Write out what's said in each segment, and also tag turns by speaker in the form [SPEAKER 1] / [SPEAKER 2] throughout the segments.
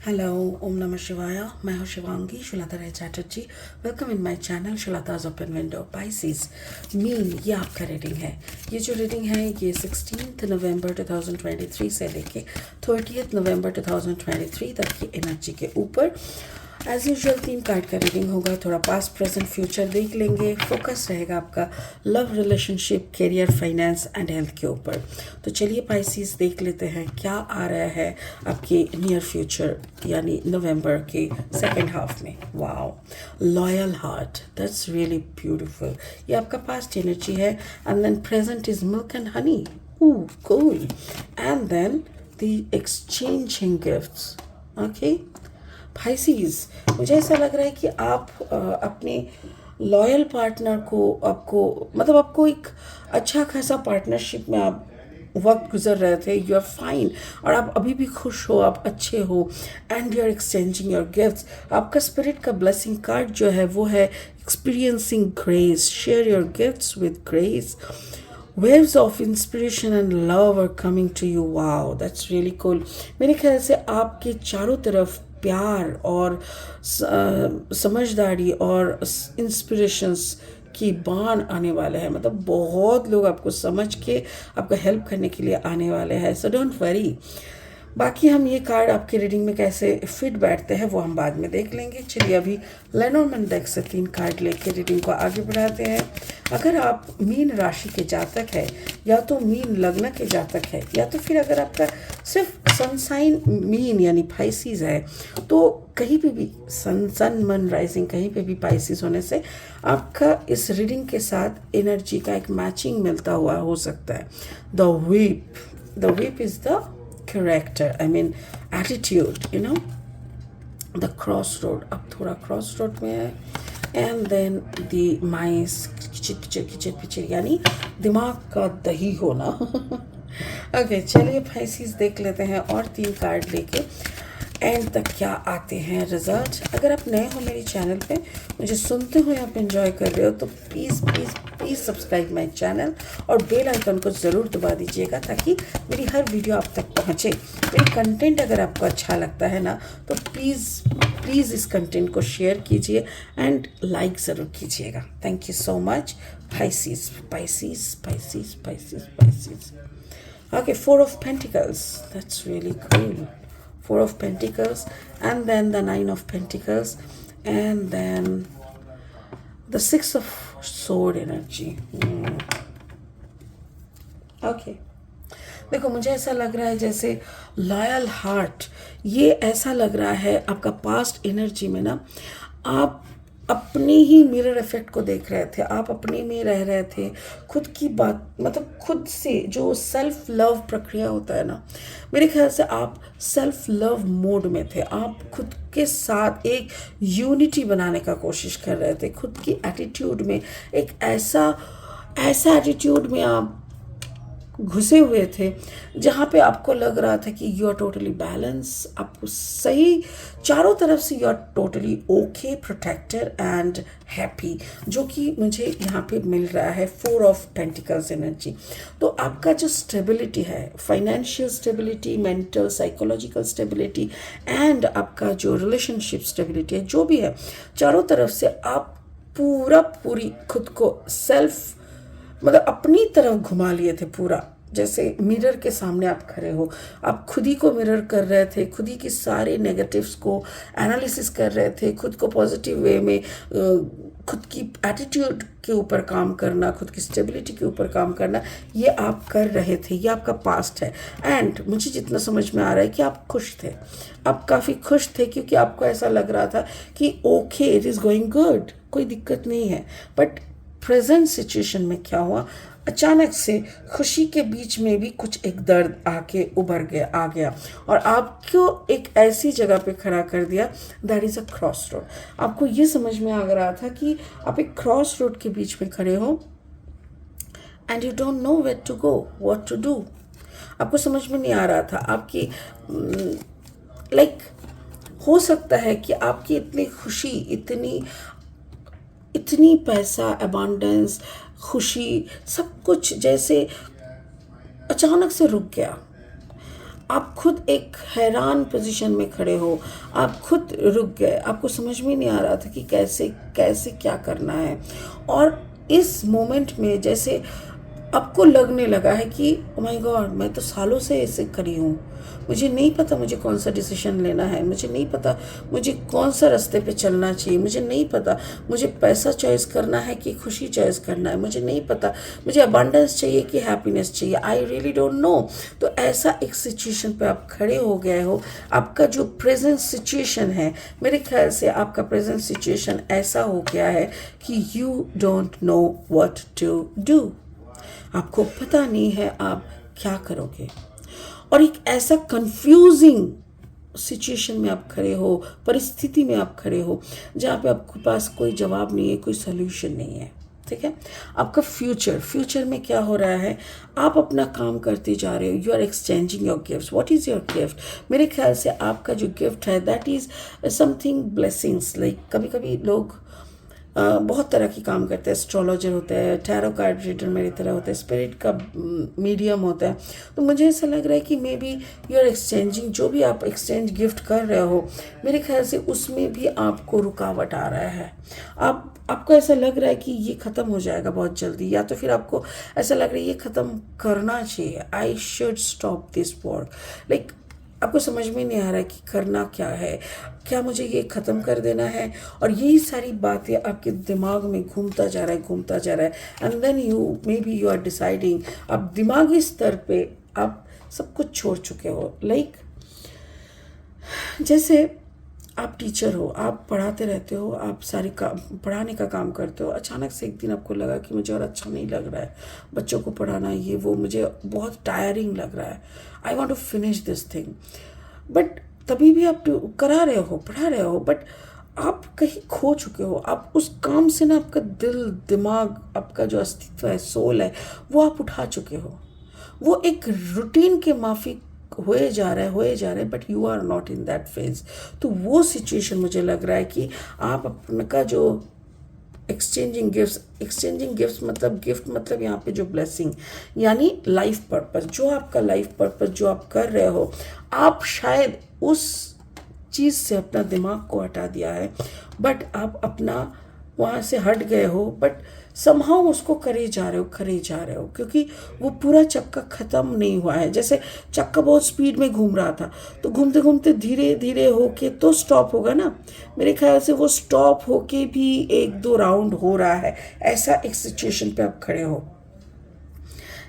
[SPEAKER 1] Hello, ओम नमः शिवाय। मैं हूँ Shivangi Shulata Rai Chatterjee. Welcome in my channel Shulata's open window Pisces मीन। ये आपका रीडिंग है। ये जो रीडिंग है ये 16 नवंबर 2023 से लेके 30 नवंबर 2023 तक की एनर्जी के ऊपर एज यूजुअल 3 कार्ड का रीडिंग होगा। थोड़ा पास्ट प्रेजेंट फ्यूचर देख लेंगे। फोकस रहेगा आपका love, relationship, career, finance and health के ऊपर। तो चलिए पाइसिस देख लेते हैं क्या आ रहा है आपके नियर फ्यूचर यानी नवंबर के सेकेंड हाफ में। Wow, loyal heart, that's really beautiful. ये आपका पास्ट एनर्जी है। And then present is milk and honey, cool. And then the exchanging gifts. Okay Pisces, मुझे ऐसा लग रहा है कि आप अपने लॉयल पार्टनर को आपको एक अच्छा खासा पार्टनरशिप में आप वक्त गुजर रहे थे। यू आर फाइन और आप अभी भी खुश हो, आप अच्छे हो and you are exchanging your gifts. आपका स्पिरिट का ब्लेसिंग कार्ड जो है वो है experiencing grace. Share your gifts with grace. Waves of inspiration and love are coming to you. Wow, that's really cool. मेरे ख्याल से आपके चारों तरफ प्यार और समझदारी और इंस्पिरेशंस की बाण आने वाले हैं। मतलब बहुत लोग आपको समझ के आपको हेल्प करने के लिए आने वाले हैं। So don't worry. बाकी हम ये कार्ड आपके रीडिंग में कैसे फिट बैठते हैं वो हम बाद में देख लेंगे। चलिए अभी लेनोर्मैन डेक से 3 कार्ड लेके रीडिंग को आगे बढ़ाते हैं। अगर आप मीन राशि के जातक है या तो मीन लग्न के जातक है या तो फिर अगर आपका सिर्फ सन साइन मीन यानी पाइसिस है तो कहीं पे भी सन मन राइजिंग कहीं पे भी पाइसिस होने से आपका इस रीडिंग के साथ एनर्जी का एक मैचिंग मिलता हुआ हो सकता है। The weep is the character, I mean attitude, you know, the crossroad। अब थोड़ा crossroad में है। and then the mice किचिर यानी दिमाग का दही होना। ओके चलिए पाइसिस देख लेते हैं और 3 कार्ड लेके एंड तक क्या आते हैं रिजल्ट। अगर आप नए हो मेरे चैनल पे, मुझे सुनते हुए आप एंजॉय कर रहे हो तो please please please subscribe my channel और बेल आइकन को ज़रूर दबा दीजिएगा ताकि मेरी हर वीडियो आप तक पहुँचे। मेरी कंटेंट अगर आपको अच्छा लगता है ना तो प्लीज़ प्लीज़ इस कंटेंट को शेयर कीजिए एंड लाइक ज़रूर कीजिएगा। Thank you so much. Pisces Pisces Pisces Pisces Pisces. Okay, 4 of Pentacles, that's really cool। 4 of Pentacles and then the 9 of Pentacles and then the 6 of Sword energy। Okay देखो, मुझे ऐसा लग रहा है जैसे loyal heart, ये ऐसा लग रहा है आपका पास्ट एनर्जी में ना आप अपनी ही मिरर इफेक्ट को देख रहे थे। आप अपने में रह रहे थे, खुद की बात मतलब खुद से जो सेल्फ लव प्रक्रिया होता है ना, मेरे ख्याल से आप सेल्फ लव मोड में थे। आप खुद के साथ एक यूनिटी बनाने का कोशिश कर रहे थे। खुद की एटीट्यूड में एक ऐसा एटीट्यूड में आप घुसे हुए थे जहाँ पे आपको लग रहा था कि यू आर टोटली बैलेंस, आपको सही चारों तरफ से you are totally okay, protected and happy, जो कि मुझे यहाँ पे मिल रहा है 4 of Pentacles एनर्जी। तो आपका जो स्टेबिलिटी है, financial stability, mental psychological stability and आपका जो रिलेशनशिप स्टेबिलिटी है, जो भी है, चारों तरफ से आप पूरी खुद को सेल्फ मतलब अपनी तरफ घुमा लिए थे पूरा। जैसे मिरर के सामने आप खड़े हो, आप खुद ही को मिरर कर रहे थे, खुद ही के सारे नेगेटिव्स को एनालिसिस कर रहे थे, खुद को पॉजिटिव वे में खुद की एटीट्यूड के ऊपर काम करना, खुद की स्टेबिलिटी के ऊपर काम करना, ये आप कर रहे थे। ये आपका पास्ट है एंड मुझे जितना समझ में आ रहा है कि आप खुश थे, आप काफ़ी खुश थे क्योंकि आपको ऐसा लग रहा था कि okay it is going good, कोई दिक्कत नहीं है। बट प्रेजेंट सिचुएशन में क्या हुआ, अचानक से खुशी के बीच में भी कुछ एक दर्द आके आ गया और आपको एक ऐसी जगह पे खड़ा कर दिया, that is a cross road. आपको ये समझ में आ रहा था कि आप एक क्रॉस रोड के बीच में खड़े हो and you don't know where to go, what to do. आपको समझ में नहीं आ रहा था। आपकी हो सकता है कि आपकी इतनी खुशी, इतनी पैसा, अबांडेंस, खुशी, सब कुछ जैसे अचानक से रुक गया। आप खुद एक हैरान पोजीशन में खड़े हो, आप खुद रुक गए, आपको समझ में नहीं आ रहा था कि कैसे कैसे क्या करना है। और इस मोमेंट में जैसे आपको लगने लगा है कि ओ माय गॉड, मैं तो सालों से ऐसे करी हूँ, मुझे नहीं पता मुझे कौन सा डिसीजन लेना है, मुझे नहीं पता मुझे कौन सा रास्ते पे चलना चाहिए, मुझे नहीं पता मुझे पैसा चॉइस करना है कि खुशी चॉइस करना है, मुझे नहीं पता मुझे अबंडेंस चाहिए कि हैप्पीनेस चाहिए, आई रियली डोंट नो। तो ऐसा एक सिचुएशन पे आप खड़े हो गए हो। आपका जो प्रेजेंट सिचुएशन है, मेरे ख्याल से आपका प्रेजेंट सिचुएशन ऐसा हो गया है कि you don't know what to do. आपको पता नहीं है आप क्या करोगे, और एक ऐसा कंफ्यूजिंग सिचुएशन में आप खड़े हो, परिस्थिति में आप खड़े हो जहाँ पे आपके पास कोई जवाब नहीं है, कोई सल्यूशन नहीं है। ठीक है, आपका फ्यूचर में क्या हो रहा है, आप अपना काम करते जा रहे हो, you are exchanging your gift. What is your gift? मेरे ख्याल से आपका जो गिफ्ट है that is something blessings. Like कभी कभी लोग बहुत तरह की काम करते हैं, एस्ट्रोलॉजर होते हैं, टैरो कार्ड रीडर मेरी तरह होते हैं, स्पिरिट का मीडियम होता है। तो मुझे ऐसा लग रहा है कि maybe you are exchanging, जो भी आप एक्सचेंज गिफ्ट कर रहे हो, मेरे ख्याल से उसमें भी आपको रुकावट आ रहा है। आपको ऐसा लग रहा है कि ये ख़त्म हो जाएगा बहुत जल्दी, या तो फिर आपको ऐसा लग रहा है ये ख़त्म करना चाहिए, I should stop this work. Like आपको समझ में नहीं आ रहा है कि करना क्या है, क्या मुझे ये ख़त्म कर देना है, और यही सारी बातें आपके दिमाग में घूमता जा रहा है and then maybe you are deciding. आप दिमागी स्तर पे आप सब कुछ छोड़ चुके हो। लाइक जैसे आप टीचर हो, आप पढ़ाते रहते हो, आप सारी पढ़ाने का काम करते हो, अचानक से एक दिन आपको लगा कि मुझे और अच्छा नहीं लग रहा है बच्चों को पढ़ाना, ये वो मुझे बहुत टायरिंग लग रहा है, I want to finish this thing. But तभी भी आप करा रहे हो, पढ़ा रहे हो, बट आप कहीं खो चुके हो। आप उस काम से ना आपका दिल दिमाग, आपका जो अस्तित्व है, सोल है, वो आप उठा चुके हो। वो एक रूटीन के माफिक होए जा रहा है, but you are not in that phase. तो वो सिचुएशन मुझे लग रहा है कि आप अपने का जो एक्सचेंजिंग गिफ्ट्स मतलब गिफ्ट मतलब यहाँ पे जो ब्लेसिंग यानी लाइफ पर्पस, जो आपका लाइफ पर्पस जो आप कर रहे हो, आप शायद उस चीज़ से अपना दिमाग को हटा दिया है, बट आप अपना वहाँ से हट गए हो, बट समहाउ उसको करे जा रहे हो क्योंकि वो पूरा चक्का ख़त्म नहीं हुआ है। जैसे चक्का बहुत स्पीड में घूम रहा था, तो घूमते घूमते धीरे धीरे होके तो स्टॉप होगा ना। मेरे ख्याल से वो स्टॉप होके भी 1-2 राउंड हो रहा है। ऐसा एक सिचुएशन पे आप खड़े हो,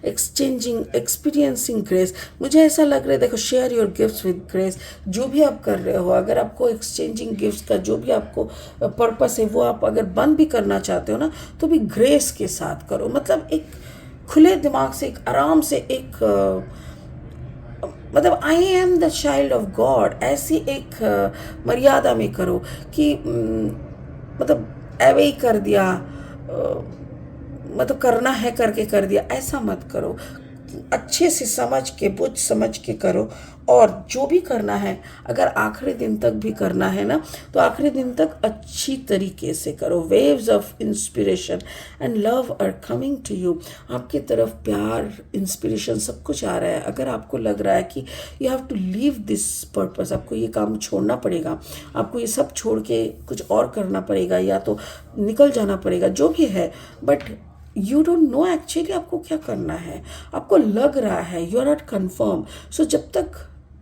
[SPEAKER 1] एक्सपीरियंसिंग ग्रेस। मुझे ऐसा लग रहा है, देखो, share your gifts with grace. जो भी आप कर रहे हो, अगर आपको एक्सचेंजिंग गिफ्ट्स का जो भी आपको पर्पस है, वो आप अगर बंद भी करना चाहते हो ना, तो भी ग्रेस के साथ करो। मतलब एक खुले दिमाग से, एक आराम से, एक मतलब I am the child of God, ऐसी एक मर्यादा में करो कि मतलब ऐवे ही कर दिया, मतलब करना है करके कर दिया, ऐसा मत करो। अच्छे से समझ के, बुझ समझ के करो। और जो भी करना है, अगर आखिरी दिन तक भी करना है ना, तो आखिरी दिन तक अच्छी तरीके से करो। Waves of inspiration and love are coming to you. आपकी तरफ प्यार, इंस्पिरेशन सब कुछ आ रहा है। अगर आपको लग रहा है कि you have to leave this purpose, आपको ये काम छोड़ना पड़ेगा, आपको ये सब छोड़ के कुछ और करना पड़ेगा, या तो निकल जाना पड़ेगा, जो भी है, but you don't no actually आपको क्या करना है। आपको लग रहा है, यू आर नॉट कन्फर्म। सो जब तक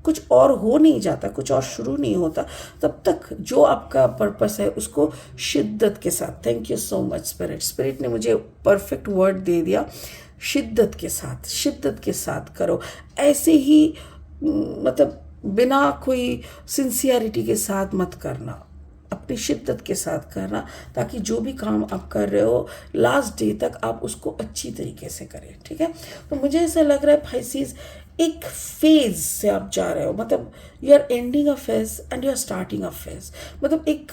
[SPEAKER 1] कुछ और हो नहीं जाता, कुछ और शुरू नहीं होता, तब तक जो आपका पर्पस है उसको शिद्दत के साथ, thank you so much spirit ने मुझे परफेक्ट वर्ड दे दिया, शिद्दत के साथ करो। ऐसे ही मतलब बिना कोई सिंसियरिटी के साथ मत करना, अपनी शिद्दत के साथ करना, ताकि जो भी काम आप कर रहे हो लास्ट डे तक आप उसको अच्छी तरीके से करें। ठीक है, तो मुझे ऐसा लग रहा है पाइसेस, एक फेज से आप जा रहे हो, मतलब you are ending a phase and you are starting a phase. मतलब एक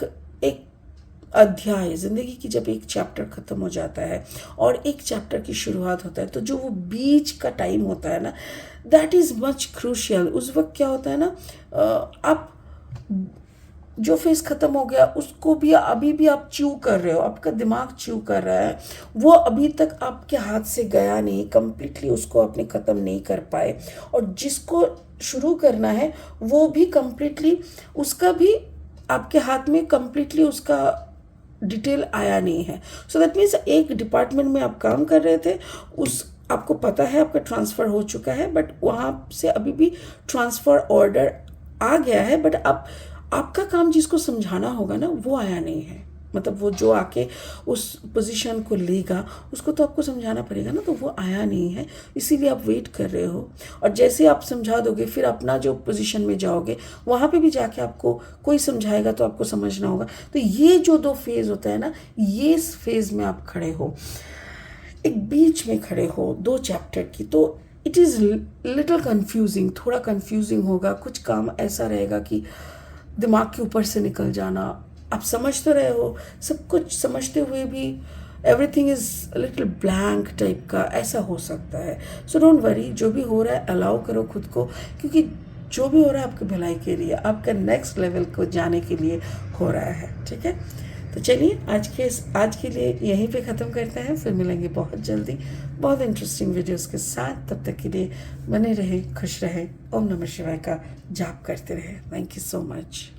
[SPEAKER 1] अध्याय, ज़िंदगी की जब एक चैप्टर ख़त्म हो जाता है और एक चैप्टर की शुरुआत होता है, तो जो वो बीच का टाइम होता है ना, दैट इज़ मच क्रूशियल। उस वक्त क्या होता है ना, आप जो फेज खत्म हो गया उसको भी अभी भी आप च्यू कर रहे हो, आपका दिमाग च्यू कर रहा है, वो अभी तक आपके हाथ से गया नहीं, कंप्लीटली उसको आपने ख़त्म नहीं कर पाए। और जिसको शुरू करना है वो भी कंप्लीटली, उसका भी आपके हाथ में कंप्लीटली उसका डिटेल आया नहीं है। सो दैट मीन्स एक डिपार्टमेंट में आप काम कर रहे थे, उस आपको पता है आपका ट्रांसफ़र हो चुका है, बट वहाँ से अभी भी ट्रांसफ़र ऑर्डर आ गया है, बट अब आपका काम जिसको समझाना होगा ना वो आया नहीं है। मतलब वो जो आके उस पोजीशन को लेगा उसको तो आपको समझाना पड़ेगा ना, तो वो आया नहीं है, इसीलिए आप वेट कर रहे हो। और जैसे आप समझा दोगे फिर अपना जो पोजीशन में जाओगे वहाँ पे भी जाके आपको कोई समझाएगा तो आपको समझना होगा। तो ये जो दो फेज़ होता है ना, ये इस फेज़ में आप खड़े हो, एक बीच में खड़े हो दो चैप्टर की, तो इट इज़ लिटिल कन्फ्यूजिंग, थोड़ा कन्फ्यूजिंग होगा। कुछ काम ऐसा रहेगा कि दिमाग के ऊपर से निकल जाना, आप समझ तो रहे हो, सब कुछ समझते हुए भी everything is little blank type का, ऐसा हो सकता है। सो डोंट वरी, जो भी हो रहा है अलाउ करो खुद को, क्योंकि जो भी हो रहा है आपकी भलाई के लिए, आपका नेक्स्ट लेवल को जाने के लिए हो रहा है। ठीक है, तो चलिए आज के लिए यहीं पे ख़त्म करते हैं, फिर मिलेंगे बहुत जल्दी बहुत इंटरेस्टिंग वीडियोस के साथ। तब तक के लिए बने रहे, खुश रहे, ओम नमः शिवाय का जाप करते रहे। Thank you so much.